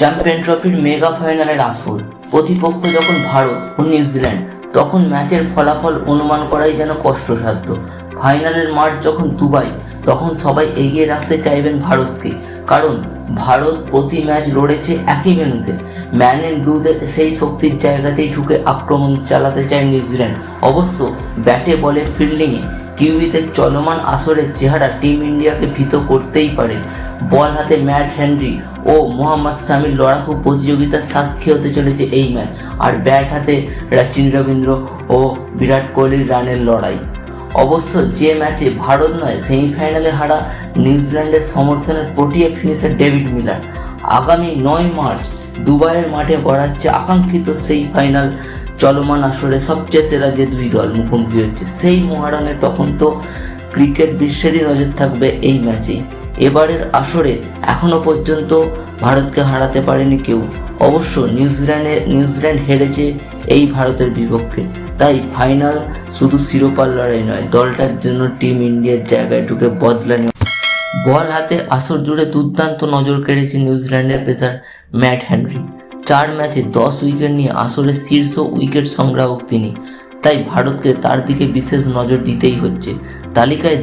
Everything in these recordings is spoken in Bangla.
চ্যাম্পিয়ন ট্রফির মেগা ফাইনালের আসর, প্রতিপক্ষ যখন ভারত ও নিউজিল্যান্ড, তখন ম্যাচের ফলাফল অনুমান করাই যেন কষ্টসাধ্য। ফাইনালের মাঠ যখন দুবাই, তখন সবাই এগিয়ে রাখতে চাইবেন ভারতকে, কারণ ভারত প্রতি ম্যাচ লড়েছে একই ভেন্যুতে। ম্যান ইন ব্লুদের সেই শক্তির জায়গাতেই ঢুকে আক্রমণ চালাতে চায় নিউজিল্যান্ড। অবশ্য ব্যাটে বলে ফিল্ডিংয়ে কিউইদের চলমান আসরের চেহারা টিম ইন্ডিয়াকে ভীত করতেই পারে। বল হাতে ম্যাট হেনরি ও মোহাম্মদ শামির লড়াকু প্রতিযোগিতার সাক্ষী হতে চলেছে এই ম্যাচ, আর ব্যাট হাতে সচিন রবীন্দ্র ও বিরাট কোহলির রানের লড়াই। অবশ্য যে ম্যাচে ভারত নয়, সেমিফাইনালে হারা নিউজিল্যান্ডের সমর্থনের পটিয়ে ফিনিশার ডেভিড মিলার। আগামী 9 মার্চ দুবাইয়ের মাঠে গড়াচ্ছে আকাঙ্ক্ষিত সেই ফাইনাল। চলমান আসরে সবচেয়ে সেরা যে দুই দল মুখোমুখি হচ্ছে, সেই মহারণে তখন তো ক্রিকেট বিশ্বেরই নজর থাকবে এই ম্যাচে। এবারের আসরে এখনও পর্যন্ত ভারতকে হারাতে পারেনি কেউ। অবশ্য নিউজিল্যান্ড হেরেছে এই ভারতের বিপক্ষে। তাই ফাইনাল শুধু শিরোপার লড়াই নয়, দলটার জন্য টিম ইন্ডিয়ার জায়গায় ঢুকে বদলা নেওয়া। বল হাতে আসর জুড়ে দুর্দান্ত নজর কেড়েছে নিউজিল্যান্ডের পেসার ম্যাট হেনরি। 4 ম্যাচে 10 উইকেট নিয়ে আসলে শীর্ষ উইকেট সংগ্রাহক তিনি। তাই ভারতকে তার দিকে বিশেষ নজর দিতেই হচ্ছে। তালিকায়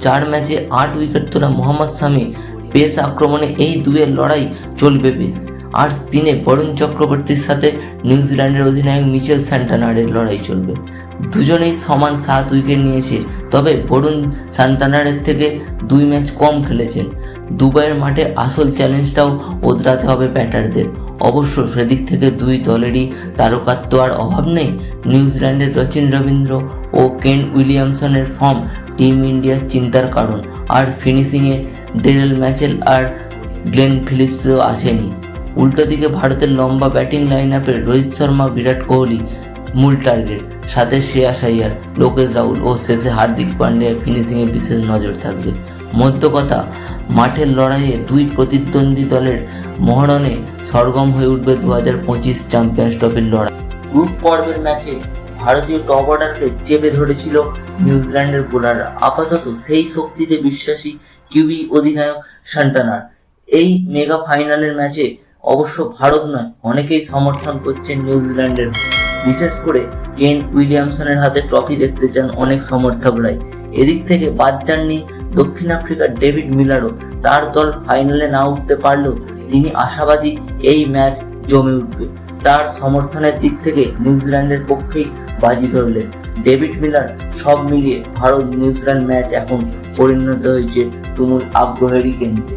4 ম্যাচে 8 উইকেট তোলা মোহাম্মদ শামি। পেস আক্রমণে এই দুয়ের লড়াই চলবে বেশ। আর স্পিনে বরুণ চক্রবর্তীর সাথে নিউজিল্যান্ডের অধিনায়ক মিচেল স্যান্টনারের লড়াই চলবে। দুজনেই সমান 7 উইকেট নিয়েছে, তবে বরুণ স্যান্টনারের থেকে 2 ম্যাচ কম খেলেছেন। দুবাইয়ের মাঠে আসল চ্যালেঞ্জটাও ওদরাতে হবে ব্যাটারদের। অবশ্য সেদিক থেকে দুই দলেরই তারকাত্ব আর অভাব নেই। নিউজিল্যান্ডের সচিন রবীন্দ্র ও কেন উইলিয়ামসনের ফর্ম টিম ইন্ডিয়ার চিন্তার কারণ, আর ফিনিশিংয়ে ডেরেল ম্যাচেল আর গ্লেন ফিলিপসও আছেনই। উল্টো দিকে ভারতের লম্বা ব্যাটিং লাইন আপে রোহিত শর্মা, বিরাট কোহলি মূল টার্গেট, সাথে শ্রেয়াস আইয়ার, লোকেশ রাহুল ও শেষে হার্দিক পান্ডিয়ার ফিনিশিংয়ে বিশেষ নজর থাকবে। মধ্য কথা, মাঠের লড়াইয়ে দুই প্রতিদ্বন্দ্বী দলের মহরণে সরগম হয়ে উঠবে 2025 চ্যাম্পিয়ন্স ট্রফির লড়াই। গ্রুপ পর্বের ম্যাচে ভারতীয় টপ অর্ডারকে চেপে ধরেছিল নিউজিল্যান্ডের বোলাররা। আপাতত সেই শক্তিতে বিশ্বাসী কিউই অধিনায়ক সান্টানার। এই মেগা ফাইনালের ম্যাচে অবশ্য ভারত নয়, অনেকেই সমর্থন করছেন নিউজিল্যান্ডের। বিশেষ করে কেন উইলিয়ামসনের হাতে ট্রফি দেখতে চান অনেক সমর্থকরাই। এদিক থেকে বাদ যাননি দক্ষিণ আফ্রিকার ডেভিড মিলারও। তার দল ফাইনালে না উঠতে পারলেও তিনি আশাবাদী এই ম্যাচ জমে উঠবে। তার সমর্থনের দিক থেকে নিউজিল্যান্ডের পক্ষেই বাজি ধরলেন ডেভিড মিলার। সব মিলিয়ে ভারত নিউজিল্যান্ড ম্যাচ এখন পরিণত হয়েছে তুমুল আগ্রহেরই কেন্দ্রে।